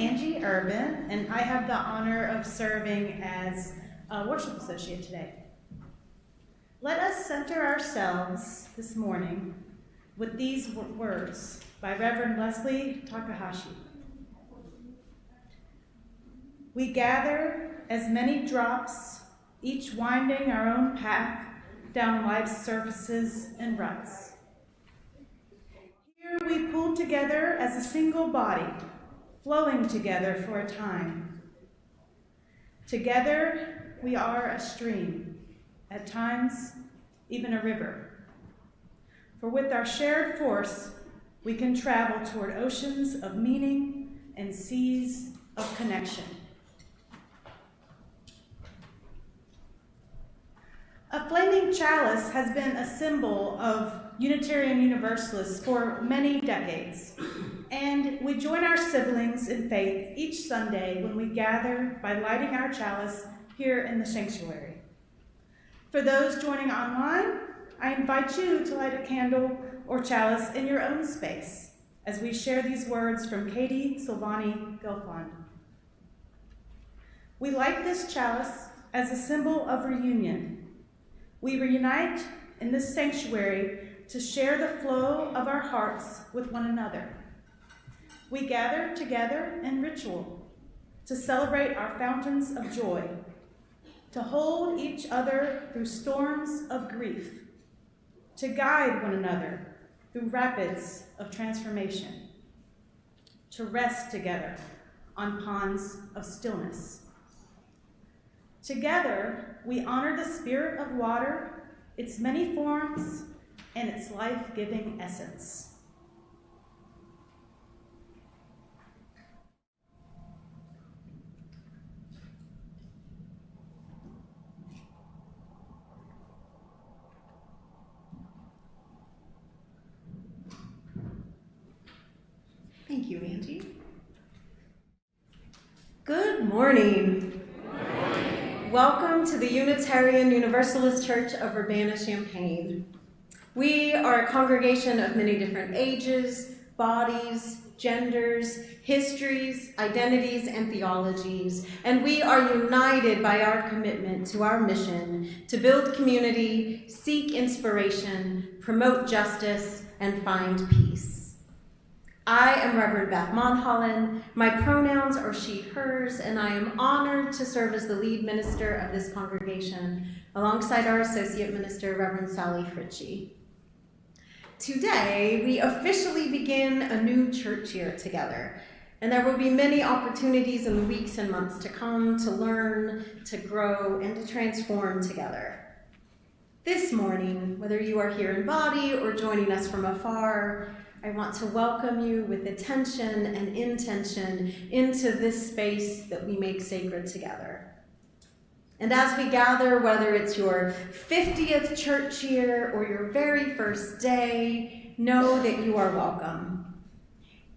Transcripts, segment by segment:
Angie Urban, and I have the honor of serving as a worship associate today. Let us center ourselves this morning with these words by Reverend Leslie Takahashi. We gather as many drops, each winding our own path down life's surfaces and ruts. Here we pull together as a single body, flowing together for a time. Together we are a stream, at times even a river. For with our shared force, we can travel toward oceans of meaning and seas of connection. A flaming chalice has been a symbol of Unitarian Universalists for many decades, and we join our siblings in faith each Sunday when we gather by lighting our chalice here in the sanctuary. For those joining online, I invite you to light a candle or chalice in your own space as we share these words from Katie Silvani Gelfond. We light this chalice as a symbol of reunion. We reunite in this sanctuary to share the flow of our hearts with one another. We gather together in ritual to celebrate our fountains of joy, to hold each other through storms of grief, to guide one another through rapids of transformation, to rest together on ponds of stillness. Together, we honor the spirit of water, its many forms, and its life-giving essence. Thank you, Angie. Good morning. Welcome to the Unitarian Universalist Church of Urbana-Champaign. We are a congregation of many different ages, bodies, genders, histories, identities, and theologies, and we are united by our commitment to our mission to build community, seek inspiration, promote justice, and find peace. I am Reverend Beth Monholland. My pronouns are she, hers, and I am honored to serve as the lead minister of this congregation alongside our associate minister, Reverend Sally Fritchie. Today, we officially begin a new church year together, and there will be many opportunities in the weeks and months to come to learn, to grow, and to transform together. This morning, whether you are here in body or joining us from afar, I want to welcome you with attention and intention into this space that we make sacred together. And as we gather, whether it's your 50th church year or your very first day, know that you are welcome.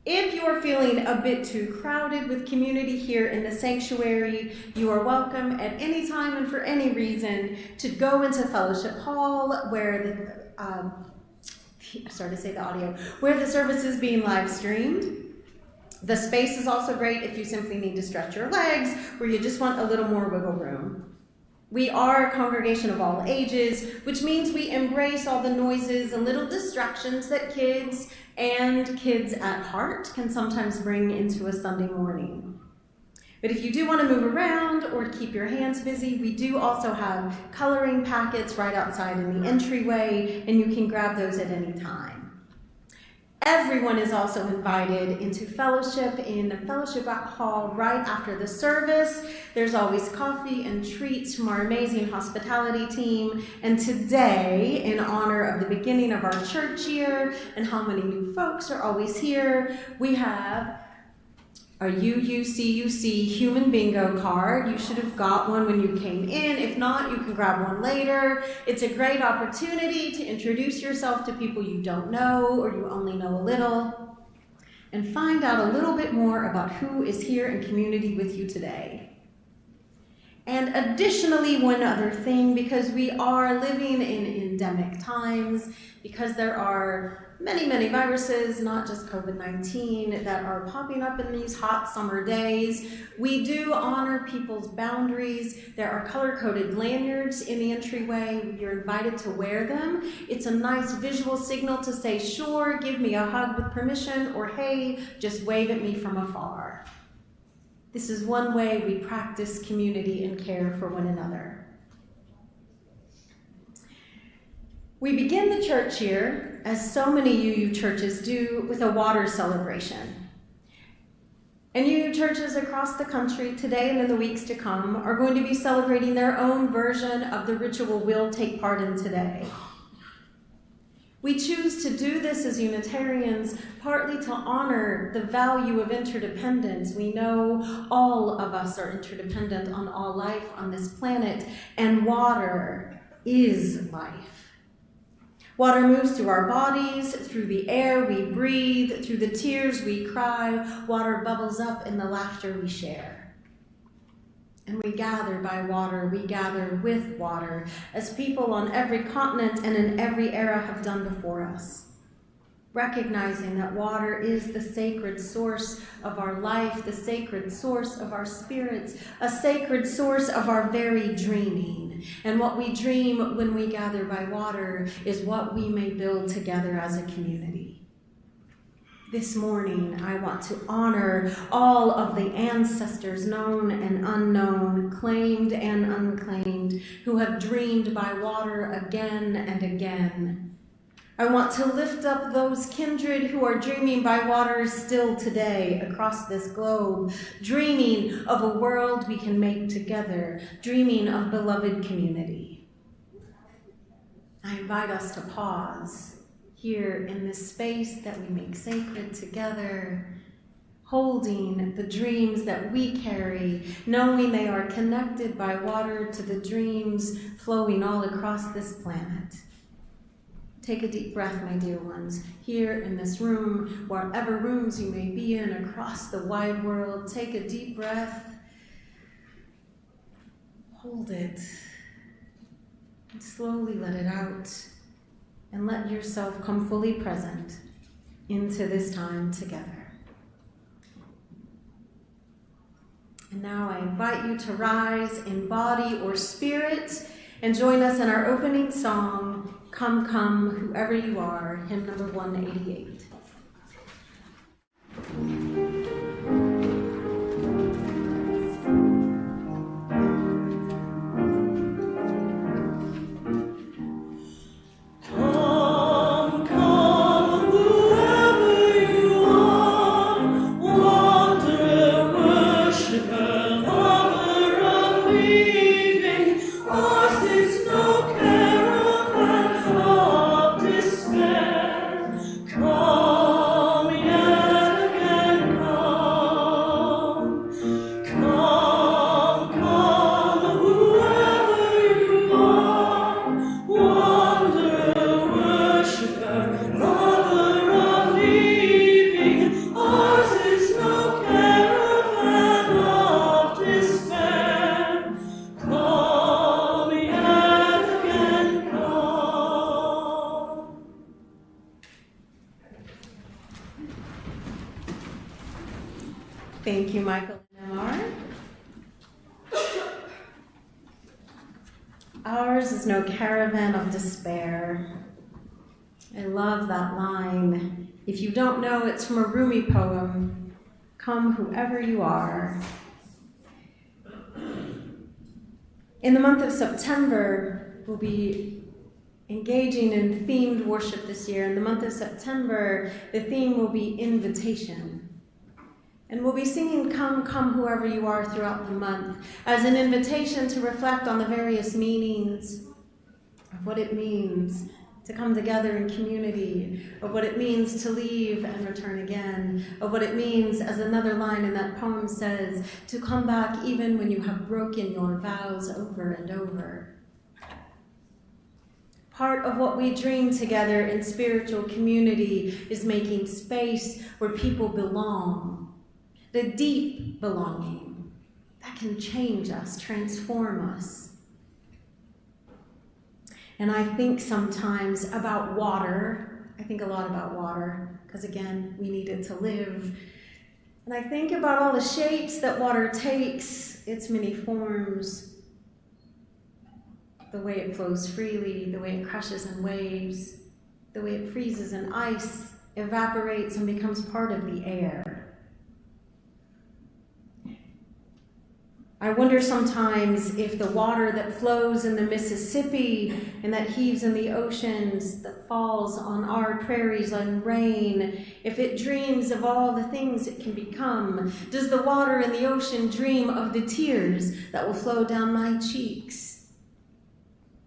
If you are feeling a bit too crowded with community here in the sanctuary, you are welcome at any time and for any reason to go into Fellowship Hall where where the service is being live streamed. The space is also great if you simply need to stretch your legs or you just want a little more wiggle room. We are a congregation of all ages, which means we embrace all the noises and little distractions that kids and kids at heart can sometimes bring into a Sunday morning. But if you do want to move around or keep your hands busy, we do also have coloring packets right outside in the entryway, and you can grab those at any time. Everyone is also invited into fellowship in the fellowship hall right after the service. There's always coffee and treats from our amazing hospitality team. And today, in honor of the beginning of our church year and how many new folks are always here, we have a UUCUC human bingo card. You should have got one when you came in. If not, you can grab one later. It's a great opportunity to introduce yourself to people you don't know or you only know a little, and find out a little bit more about who is here in community with you today. And additionally, one other thing, because we are living in endemic times, because there are many, many viruses, not just COVID-19, that are popping up in these hot summer days. We do honor people's boundaries. There are color-coded lanyards in the entryway. You're invited to wear them. It's a nice visual signal to say, sure, give me a hug with permission, or hey, just wave at me from afar. This is one way we practice community and care for one another. We begin the church year, as so many UU churches do, with a water celebration. And UU churches across the country today and in the weeks to come are going to be celebrating their own version of the ritual we'll take part in today. We choose to do this as Unitarians partly to honor the value of interdependence. We know all of us are interdependent on all life on this planet, and water is life. Water moves through our bodies, through the air we breathe, through the tears we cry. Water bubbles up in the laughter we share. And we gather by water, we gather with water, as people on every continent and in every era have done before us. Recognizing that water is the sacred source of our life, the sacred source of our spirits, a sacred source of our very dreaming. And what we dream when we gather by water is what we may build together as a community. This morning, I want to honor all of the ancestors, known and unknown, claimed and unclaimed, who have dreamed by water again and again. I want to lift up those kindred who are dreaming by water still today across this globe, dreaming of a world we can make together, dreaming of beloved community. I invite us to pause here in this space that we make sacred together, holding the dreams that we carry, knowing they are connected by water to the dreams flowing all across this planet. Take a deep breath, my dear ones, here in this room, wherever rooms you may be in across the wide world. Take a deep breath, hold it, and slowly let it out, and let yourself come fully present into this time together. And now I invite you to rise in body or spirit and join us in our opening song, Come, Come, Whoever You Are, hymn number 188. Thank you, Michael and Amar. Ours is no caravan of despair. I love that line. If you don't know, it's from a Rumi poem, Come Whoever You Are. In the month of September, we'll be engaging in themed worship this year. In the month of September, the theme will be invitation. And we'll be singing Come, Come, Whoever You Are throughout the month as an invitation to reflect on the various meanings of what it means to come together in community, of what it means to leave and return again, of what it means, as another line in that poem says, to come back even when you have broken your vows over and over. Part of what we dream together in spiritual community is making space where people belong. The deep belonging that can change us, transform us. And I think sometimes about water. I think a lot about water, because again, we need it to live. And I think about all the shapes that water takes, its many forms, the way it flows freely, the way it crashes in waves, the way it freezes in ice, evaporates, and becomes part of the air. I wonder sometimes if the water that flows in the Mississippi and that heaves in the oceans, that falls on our prairies like rain, if it dreams of all the things it can become. Does the water in the ocean dream of the tears that will flow down my cheeks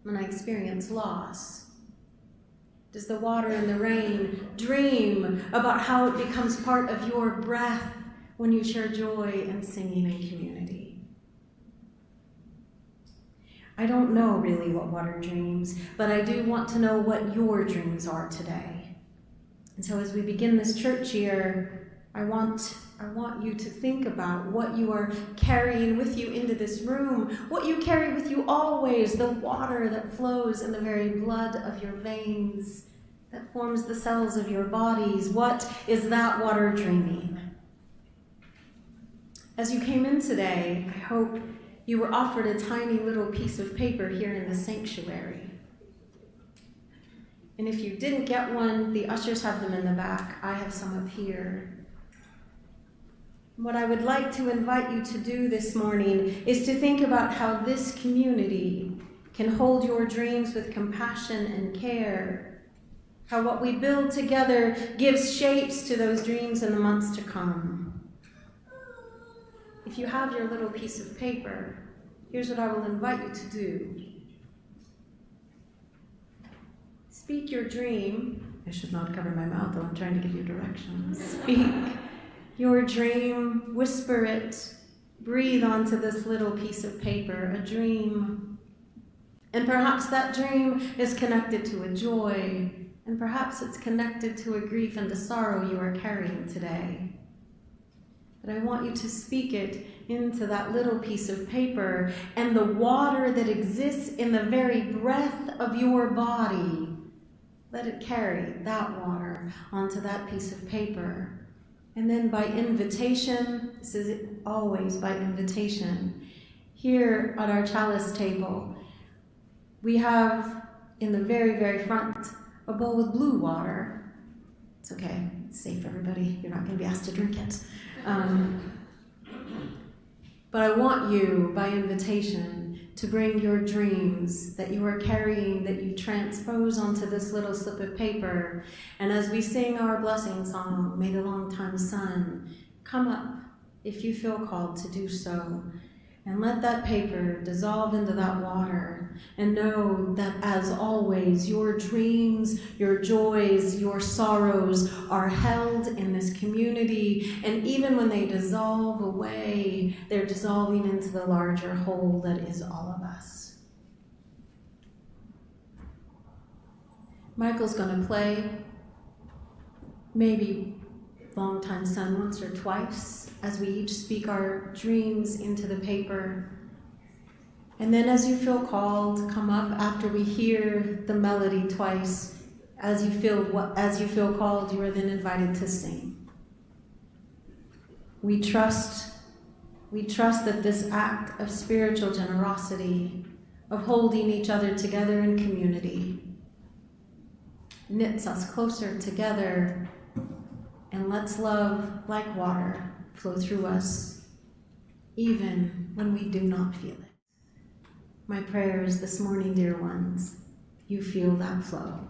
when I experience loss? Does the water in the rain dream about how it becomes part of your breath when you share joy and singing in community? I don't know really what water dreams, but I do want to know what your dreams are today. And so as we begin this church year, I want you to think about what you are carrying with you into this room, what you carry with you always, the water that flows in the very blood of your veins, that forms the cells of your bodies. What is that water dreaming? As you came in today, I hope you were offered a tiny little piece of paper here in the sanctuary. And if you didn't get one, the ushers have them in the back. I have some up here. What I would like to invite you to do this morning is to think about how this community can hold your dreams with compassion and care. How what we build together gives shapes to those dreams in the months to come. If you have your little piece of paper, here's what I will invite you to do. Speak your dream. I should not cover my mouth, though I'm trying to give you directions. Speak your dream, whisper it, breathe onto this little piece of paper, a dream. And perhaps that dream is connected to a joy, and perhaps it's connected to a grief and a sorrow you are carrying today. But I want you to speak it into that little piece of paper, and the water that exists in the very breath of your body, let it carry that water onto that piece of paper. And then by invitation, this is always by invitation, here at our chalice table, we have in the very, very front a bowl with blue water. It's okay, it's safe, everybody. You're not going to be asked to drink it. But I want you, by invitation, to bring your dreams that you are carrying, that you transpose onto this little slip of paper. And as we sing our blessing song, May the Longtime Sun, come up if you feel called to do so. And let that paper dissolve into that water, and know that as always, your dreams, your joys, your sorrows are held in this community, and even when they dissolve away, they're dissolving into the larger whole that is all of us. Michael's going to play maybe Longtime Sun once or twice as we each speak our dreams into the paper. And then as you feel called, come up after we hear the melody twice. As you feel called, you are then invited to sing. We trust that this act of spiritual generosity, of holding each other together in community, knits us closer together. And lets love, like water, flow through us, even when we do not feel it. My prayer is this morning, dear ones, you feel that flow.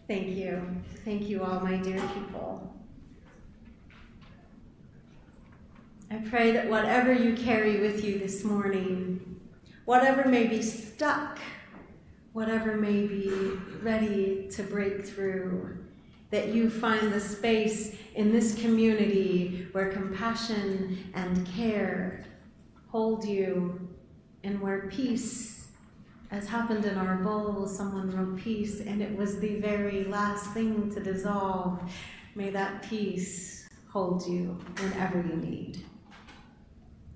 Thank you. Thank you all, my dear people. I pray that whatever you carry with you this morning, whatever may be stuck, whatever may be ready to break through, that you find the space in this community where compassion and care hold you, and where peace, as happened in our bowl, someone wrote peace and it was the very last thing to dissolve. May that peace hold you whenever you need.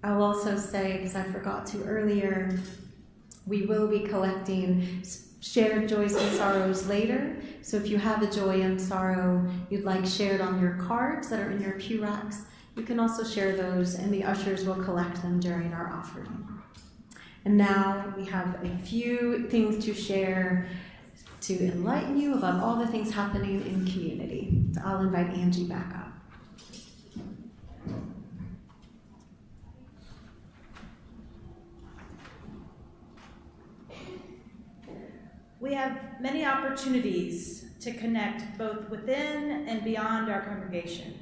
I'll also say, because I forgot to earlier, we will be collecting shared joys and sorrows later. So if you have a joy and sorrow you'd like shared on your cards that are in your pew racks, you can also share those, and the ushers will collect them during our offering. And now we have a few things to share to enlighten you about all the things happening in community. So I'll invite Angie back up. We have many opportunities to connect both within and beyond our congregation.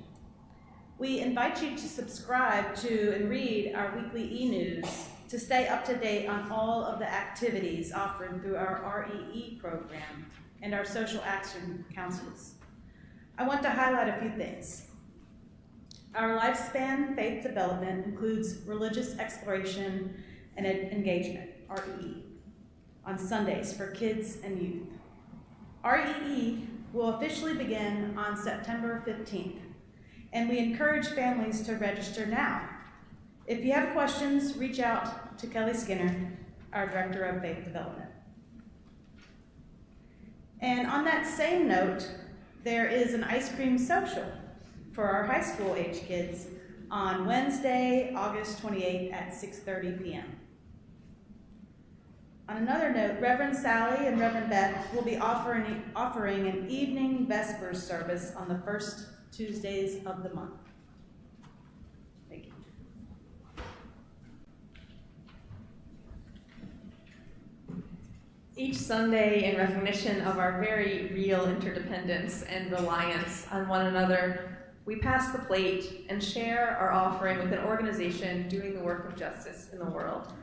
We invite you to subscribe to and read our weekly e-news to stay up to date on all of the activities offered through our REE program and our social action councils. I want to highlight a few things. Our lifespan faith development includes religious exploration and engagement, REE, on Sundays for kids and youth. REE will officially begin on September 15th, and we encourage families to register now. If you have questions, reach out to Kelly Skinner, our Director of Faith Development. And on that same note, there is an ice cream social for our high school age kids on Wednesday, August 28th at 6:30 p.m. On another note, Reverend Sally and Reverend Beth will be offering an evening Vespers service on the first Tuesdays of the month. Thank you. Each Sunday, in recognition of our very real interdependence and reliance on one another, we pass the plate and share our offering with an organization doing the work of justice in the world.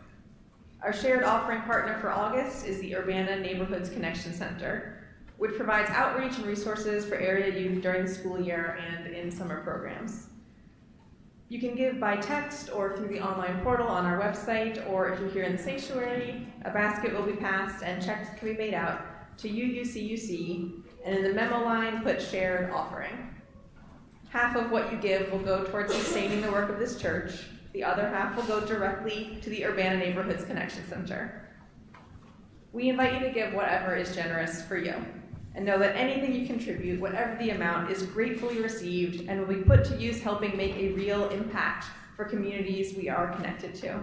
Our shared offering partner for August is the Urbana Neighborhoods Connection Center, which provides outreach and resources for area youth during the school year and in summer programs. You can give by text or through the online portal on our website, or if you're here in the sanctuary, a basket will be passed and checks can be made out to UUCUC, and in the memo line put shared offering. Half of what you give will go towards sustaining the work of this church. The other half will go directly to the Urbana Neighborhoods Connection Center. We invite you to give whatever is generous for you, and know that anything you contribute, whatever the amount, is gratefully received and will be put to use helping make a real impact for communities we are connected to.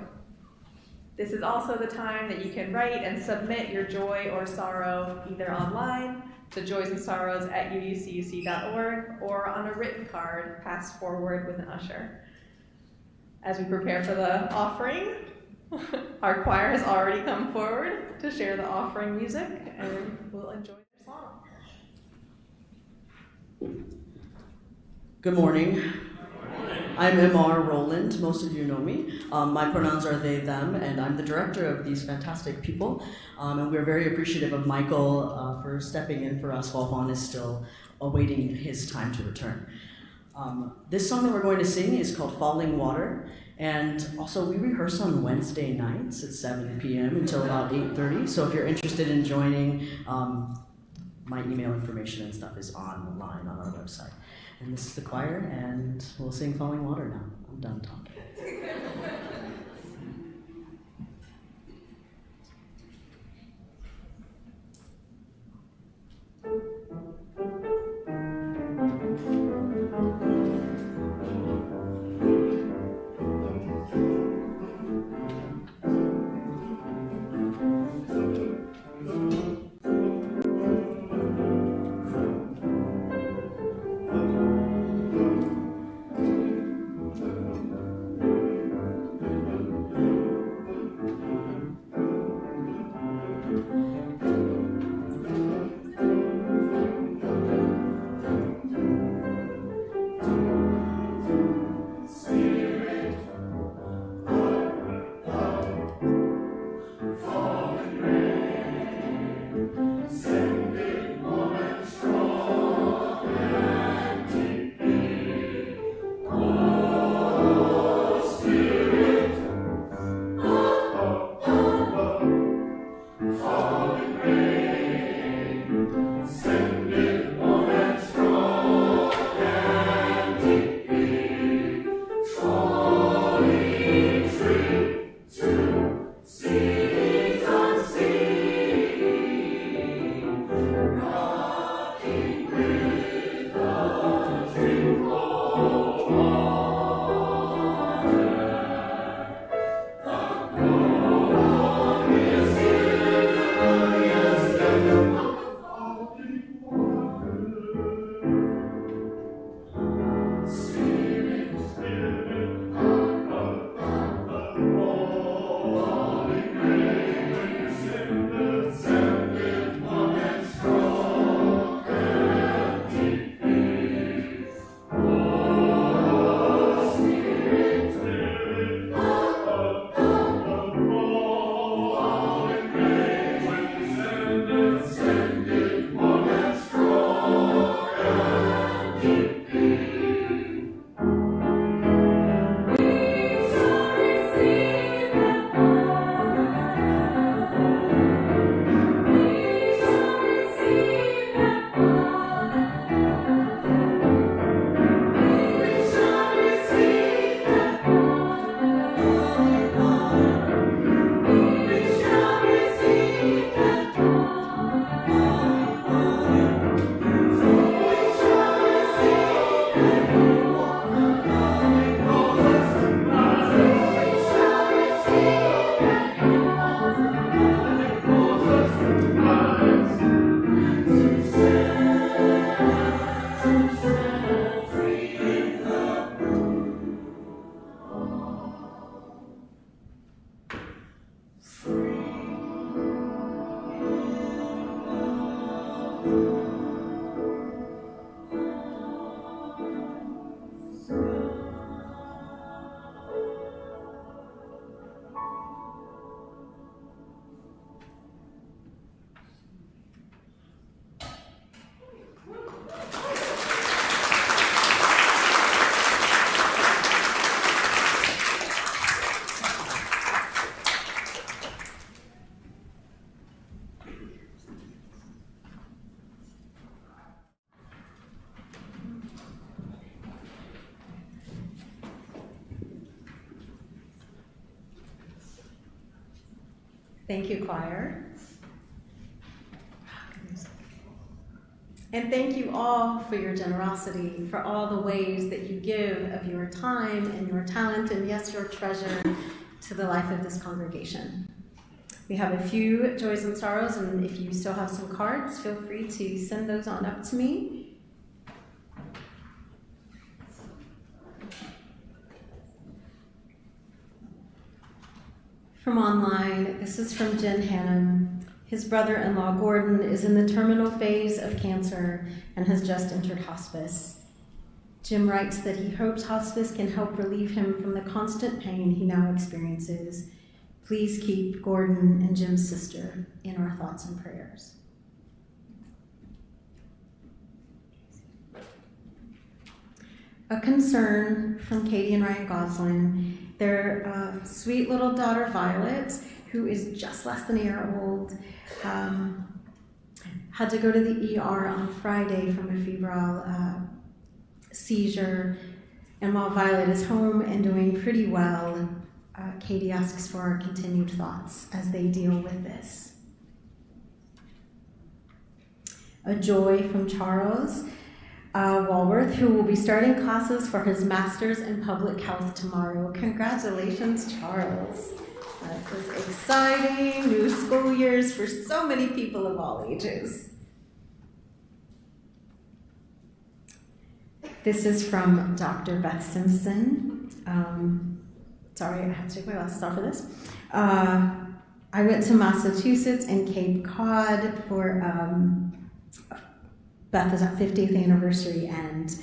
This is also the time that you can write and submit your joy or sorrow either online to joysandsorrows@uucuc.org or on a written card passed forward with an usher. As we prepare for the offering, our choir has already come forward to share the offering music, and we'll enjoy their song. Good morning. I'm M.R. Rowland. Most of you know me. My pronouns are they, them, and I'm the director of these fantastic people. And we're very appreciative of Michael for stepping in for us while Juan is still awaiting his time to return. This song that we're going to sing is called Falling Water, and also we rehearse on Wednesday nights at 7 p.m. until about 8:30, so if you're interested in joining, my email information and stuff is online on our website. And this is the choir, and we'll sing Falling Water now. I'm done talking. Thank you, choir. And thank you all for your generosity, for all the ways that you give of your time and your talent, and yes, your treasure to the life of this congregation. We have a few joys and sorrows, and if you still have some cards, feel free to send those on up to me. From online, this is from Jen Hannum. His brother-in-law, Gordon, is in the terminal phase of cancer and has just entered hospice. Jim writes that he hopes hospice can help relieve him from the constant pain he now experiences. Please keep Gordon and Jim's sister in our thoughts and prayers. A concern from Katie and Ryan Goslin. Their sweet little daughter, Violet, who is just less than a year old, had to go to the ER on Friday from a febrile seizure. And while Violet is home and doing pretty well, Katie asks for our continued thoughts as they deal with this. A joy from Charles Walworth, who will be starting classes for his master's in public health tomorrow. Congratulations, Charles. That was exciting. New school years for so many people of all ages. This is from Dr. Beth Simpson. Sorry, I have to take my glasses off for this. I went to Massachusetts and Cape Cod for Beth's 50th anniversary and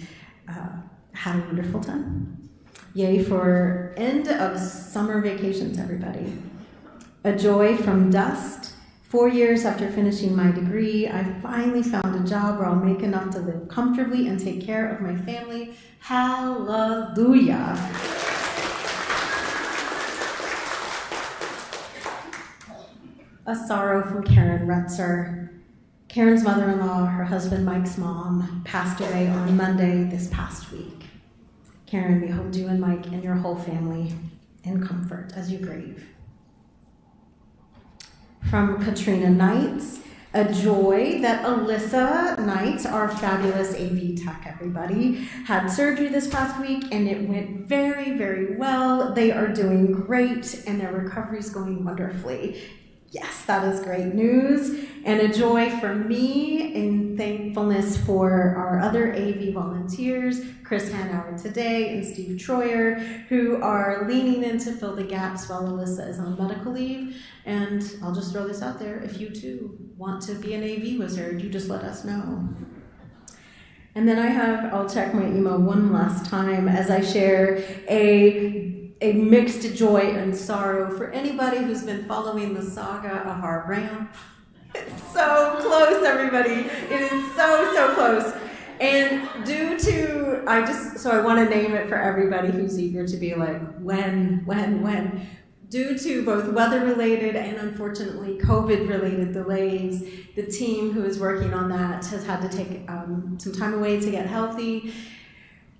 had a wonderful time. Yay for end of summer vacations, everybody. A joy from Dust. 4 years after finishing my degree, I finally found a job where I'll make enough to live comfortably and take care of my family. Hallelujah. A sorrow from Karen Retzer. Karen's mother-in-law, her husband Mike's mom, passed away on Monday this past week. Karen, we hold you and Mike and your whole family in comfort as you grieve. From Katrina Knights, a joy that Alyssa Knights, our fabulous AV tech, everybody, had surgery this past week and it went very, very well. They are doing great and their recovery is going wonderfully. Yes, that is great news. And a joy for me in thankfulness for our other AV volunteers, Chris Hanauer today and Steve Troyer, who are leaning in to fill the gaps while Alyssa is on medical leave. And I'll just throw this out there, if you too want to be an AV wizard, you just let us know. And then I'll check my email one last time as I share a mixed joy and sorrow for anybody who's been following the saga of our ramp. It's so close, everybody. It is so, so close. And I want to name it for everybody who's eager to be like, when. Due to both weather-related and unfortunately COVID-related delays, the team who is working on that has had to take some time away to get healthy.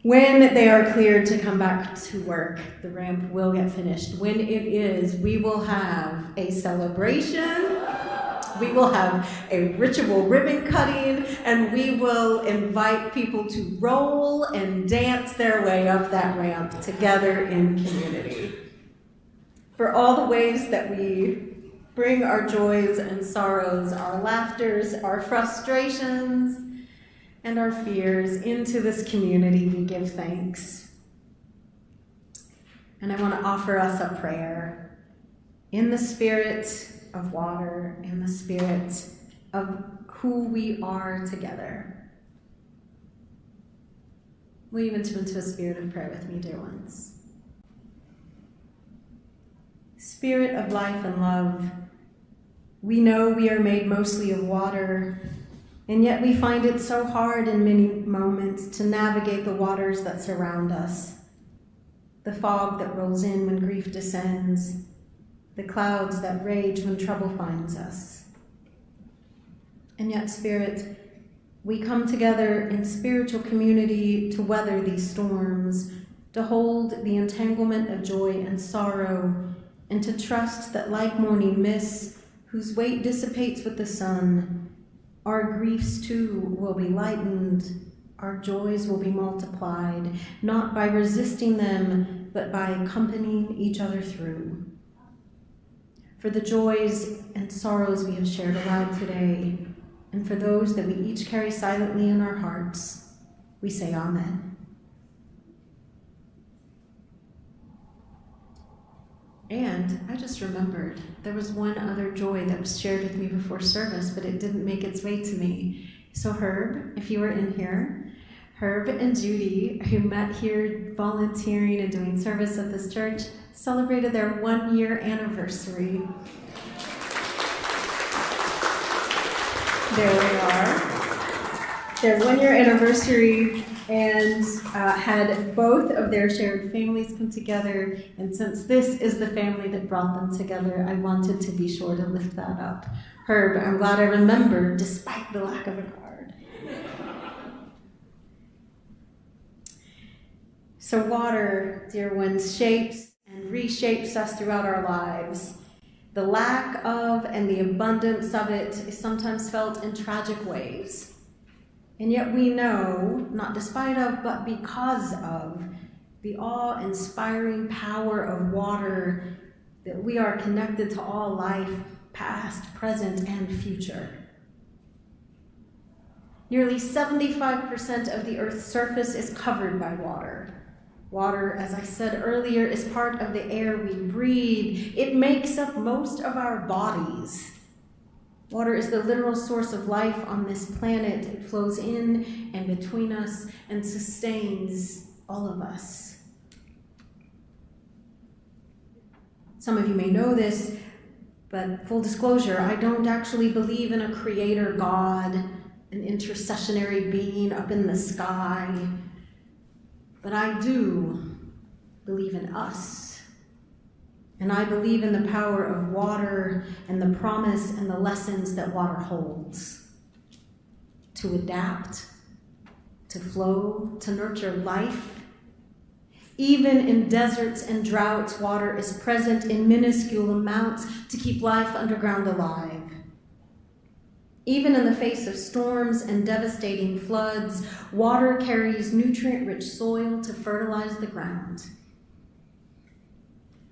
When they are cleared to come back to work, the ramp will get finished. When it is, we will have a celebration, we will have a ritual ribbon cutting, and we will invite people to roll and dance their way up that ramp together in community. For all the ways that we bring our joys and sorrows, our laughters, our frustrations, and our fears into this community, we give thanks. And I want to offer us a prayer in the spirit of water, in the spirit of who we are together. Will you enter into a spirit of prayer with me, dear ones? Spirit of life and love, we know we are made mostly of water, and yet we find it so hard in many moments to navigate the waters that surround us. The fog that rolls in when grief descends, the clouds that rage when trouble finds us. And yet, Spirit, we come together in spiritual community to weather these storms, to hold the entanglement of joy and sorrow, and to trust that like morning mists, whose weight dissipates with the sun, our griefs too will be lightened, our joys will be multiplied, not by resisting them, but by accompanying each other through. For the joys and sorrows we have shared aloud today, and for those that we each carry silently in our hearts, we say Amen. And I just remembered there was one other joy that was shared with me before service, but it didn't make its way to me. So Herb, if you were in here, Herb and Judy, who met here volunteering and doing service at this church, celebrated their 1-year anniversary. There they are. Their 1-year anniversary, and had both of their shared families come together. And since this is the family that brought them together, I wanted to be sure to lift that up. Herb, I'm glad I remembered, despite the lack of a card. So water, dear ones, shapes and reshapes us throughout our lives. The lack of and the abundance of it is sometimes felt in tragic ways. And yet we know, not despite of, but because of, the awe-inspiring power of water, that we are connected to all life, past, present, and future. Nearly 75% of the Earth's surface is covered by water. Water, as I said earlier, is part of the air we breathe. It makes up most of our bodies. Water is the literal source of life on this planet. It flows in and between us and sustains all of us. Some of you may know this, but full disclosure, I don't actually believe in a creator God, an intercessionary being up in the sky. But I do believe in us. And I believe in the power of water and the promise and the lessons that water holds. To adapt, to flow, to nurture life. Even in deserts and droughts, water is present in minuscule amounts to keep life underground alive. Even in the face of storms and devastating floods, water carries nutrient-rich soil to fertilize the ground.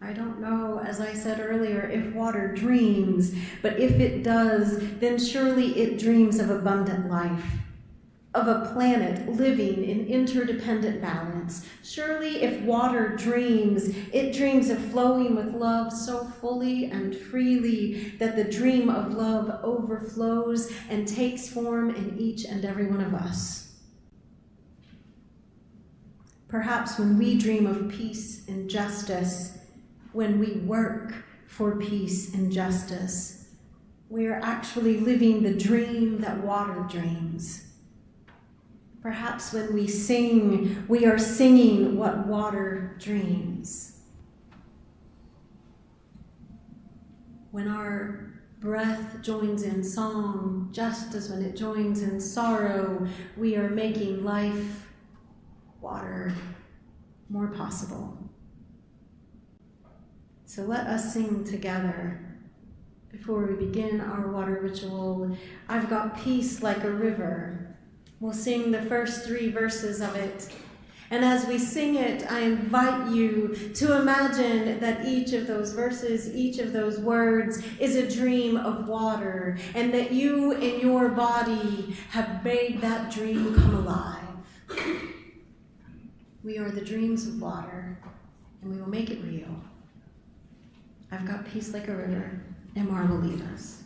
I don't know, as I said earlier, if water dreams, but if it does, then surely it dreams of abundant life, of a planet living in interdependent balance. Surely if water dreams, it dreams of flowing with love so fully and freely that the dream of love overflows and takes form in each and every one of us. Perhaps when we dream of peace and justice, when we work for peace and justice, we are actually living the dream that water dreams. Perhaps when we sing, we are singing what water dreams. When our breath joins in song, just as when it joins in sorrow, we are making life, water, more possible. So let us sing together. Before we begin our water ritual, I've got peace like a river. We'll sing the first 3 verses of it. And as we sing it, I invite you to imagine that each of those verses, each of those words is a dream of water, and that you in your body have made that dream come alive. We are the dreams of water, and we will make it real. I've got peace like a river, and Mar will lead us.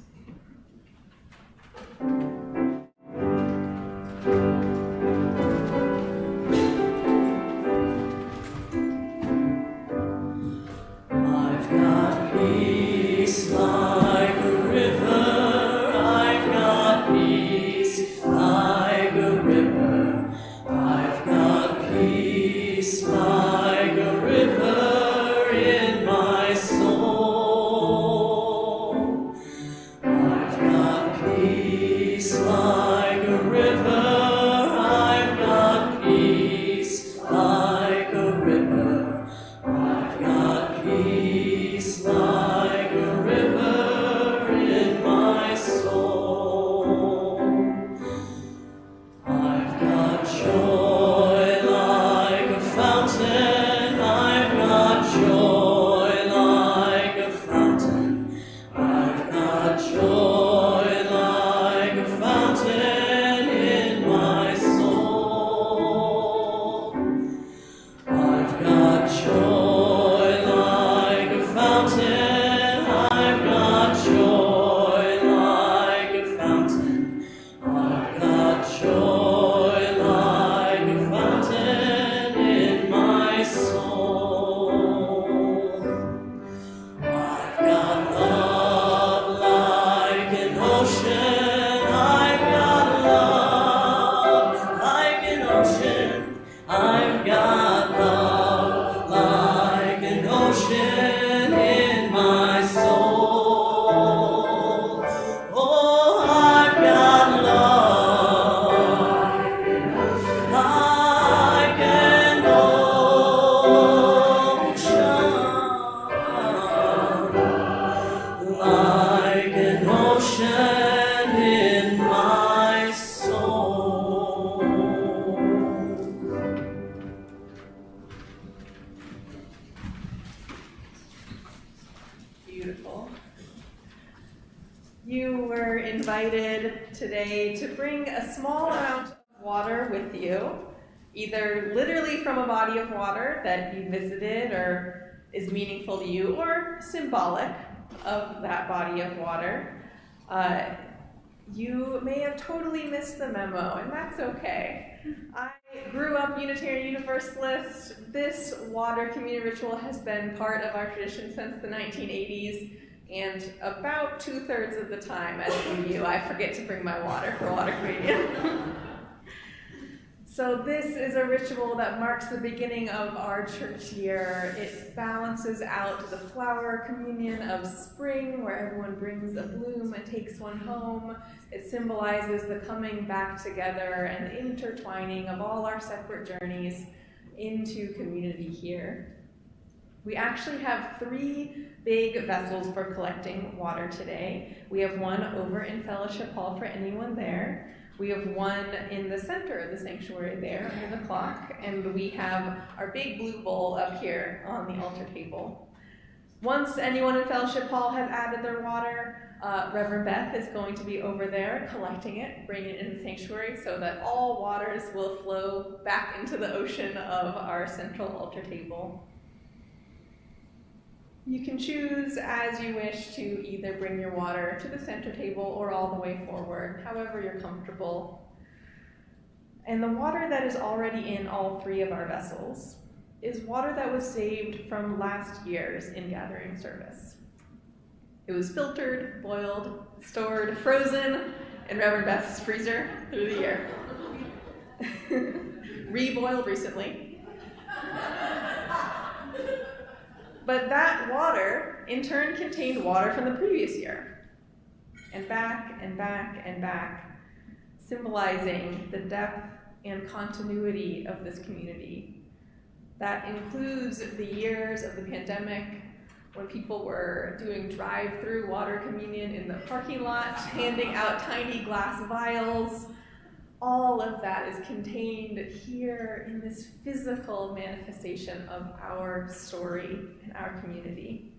today to bring a small amount of water with you, either literally from a body of water that you visited or is meaningful to you, or symbolic of that body of water. You may have totally missed the memo, and that's okay. I grew up Unitarian Universalist. This water communion ritual has been part of our tradition since the 1980s, and about 2/3 of the time at UU, I forget to bring my water for water communion. So this is a ritual that marks the beginning of our church year. It balances out the flower communion of spring, where everyone brings a bloom and takes one home. It symbolizes the coming back together and the intertwining of all our separate journeys into community here. We actually have 3 big vessels for collecting water today. We have one over in Fellowship Hall for anyone there. We have one in the center of the sanctuary there under the clock, and we have our big blue bowl up here on the altar table. Once anyone in Fellowship Hall has added their water, Reverend Beth is going to be over there collecting it, bringing it into the sanctuary so that all waters will flow back into the ocean of our central altar table. You can choose as you wish to either bring your water to the center table or all the way forward, however you're comfortable. And the water that is already in all 3 of our vessels is water that was saved from last year's in-gathering service. It was filtered, boiled, stored, frozen in Reverend Beth's freezer through the year. Reboiled recently. But that water, in turn, contained water from the previous year. And back and back and back, symbolizing the depth and continuity of this community. That includes the years of the pandemic, when people were doing drive-through water communion in the parking lot, handing out tiny glass vials. All of that is contained here in this physical manifestation of our story and our community.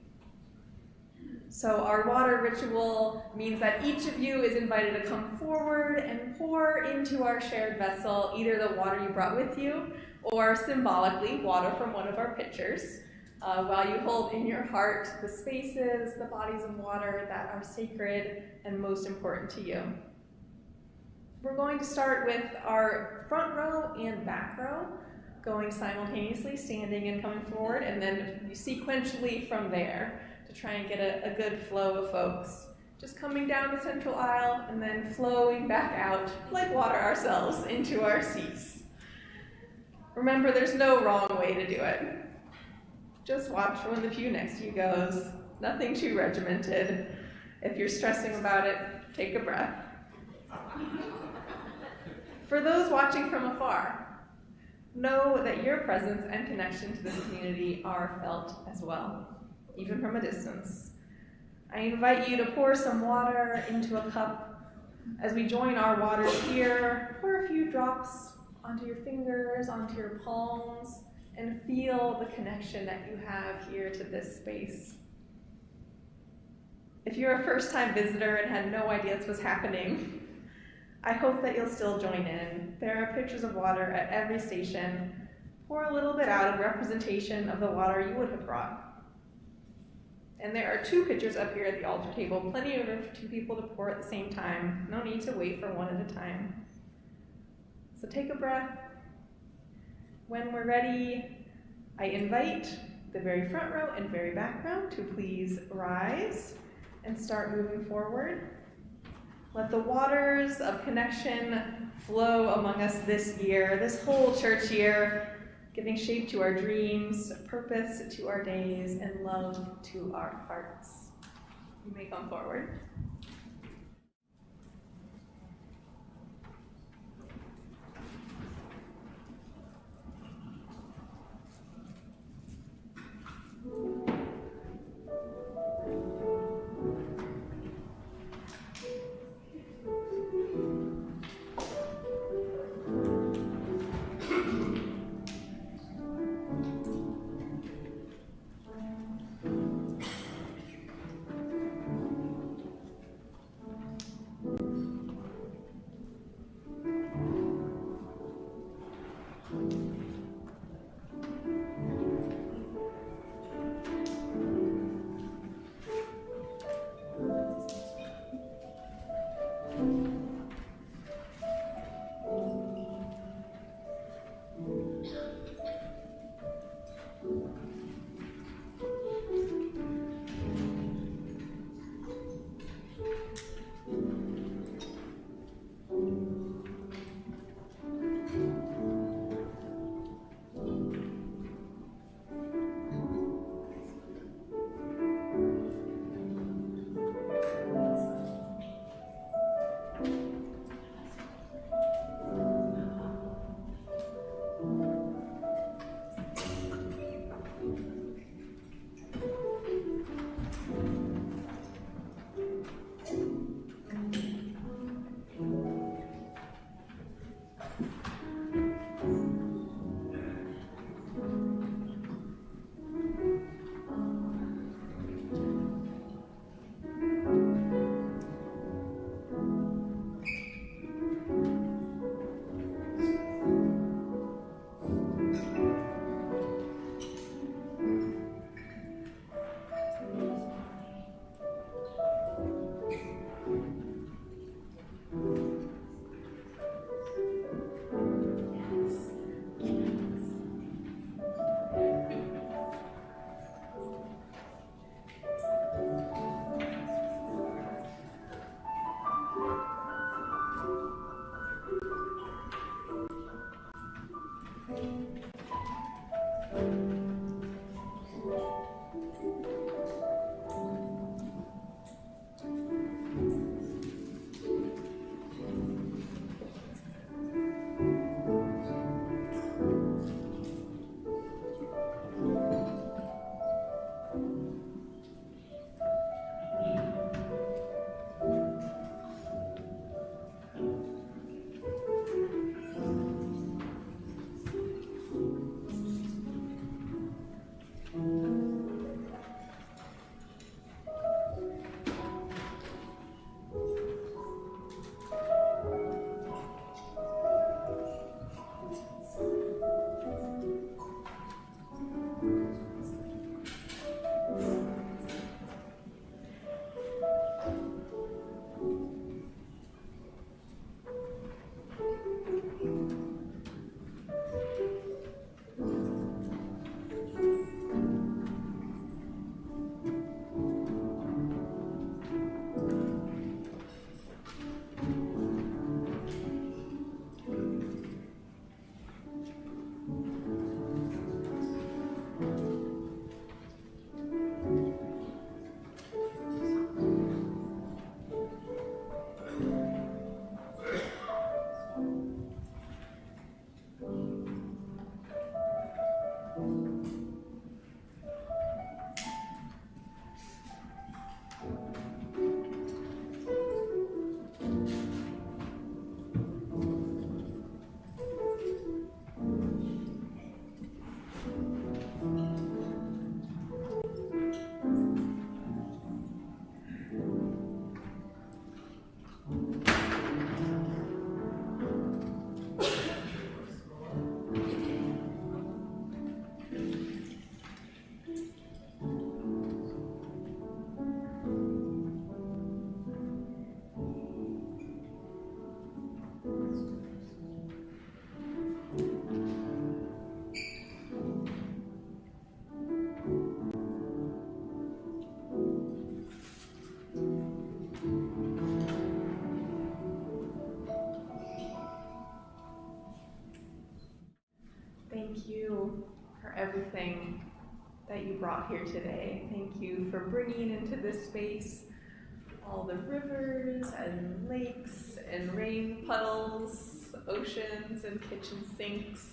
So our water ritual means that each of you is invited to come forward and pour into our shared vessel either the water you brought with you or symbolically water from one of our pitchers, while you hold in your heart the spaces, the bodies of water that are sacred and most important to you. We're going to start with our front row and back row, going simultaneously, standing and coming forward, and then sequentially from there to try and get a good flow of folks. Just coming down the central aisle and then flowing back out like water ourselves into our seats. Remember, there's no wrong way to do it. Just watch when the pew next to you goes. Nothing too regimented. If you're stressing about it, take a breath. For those watching from afar, know that your presence and connection to this community are felt as well, even from a distance. I invite you to pour some water into a cup. As we join our waters here, pour a few drops onto your fingers, onto your palms, and feel the connection that you have here to this space. If you're a first-time visitor and had no idea this was happening, I hope that you'll still join in. There are pitchers of water at every station. Pour a little bit out in representation of the water you would have brought. And there are 2 pitchers up here at the altar table, plenty of room for 2 people to pour at the same time. No need to wait for one at a time. So take a breath. When we're ready, I invite the very front row and very back row to please rise and start moving forward. Let the waters of connection flow among us this year, this whole church year, giving shape to our dreams, purpose to our days, and love to our hearts. You may come forward. Thank you for everything that you brought here today. Thank you for bringing into this space all the rivers and lakes and rain puddles, oceans and kitchen sinks.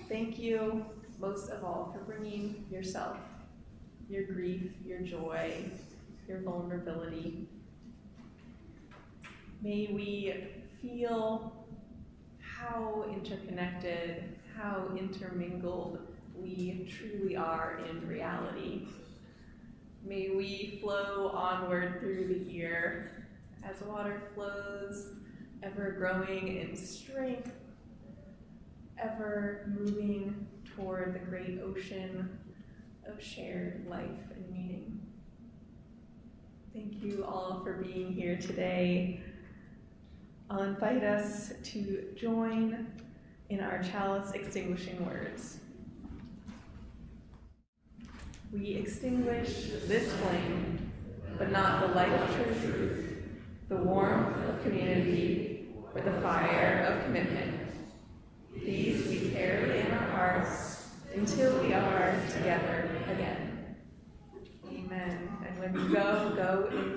Thank you, most of all, for bringing yourself, your grief, your joy, your vulnerability. May we feel how interconnected, how intermingled we truly are in reality. May we flow onward through the year as water flows, ever growing in strength, ever moving toward the great ocean of shared life and meaning. Thank you all for being here today. I'll invite us to join in our chalice extinguishing words. We extinguish this flame, but not the light of truth, the warmth of community, or the fire of commitment. These we carry in our hearts until we are together again. Amen. And when you go, go in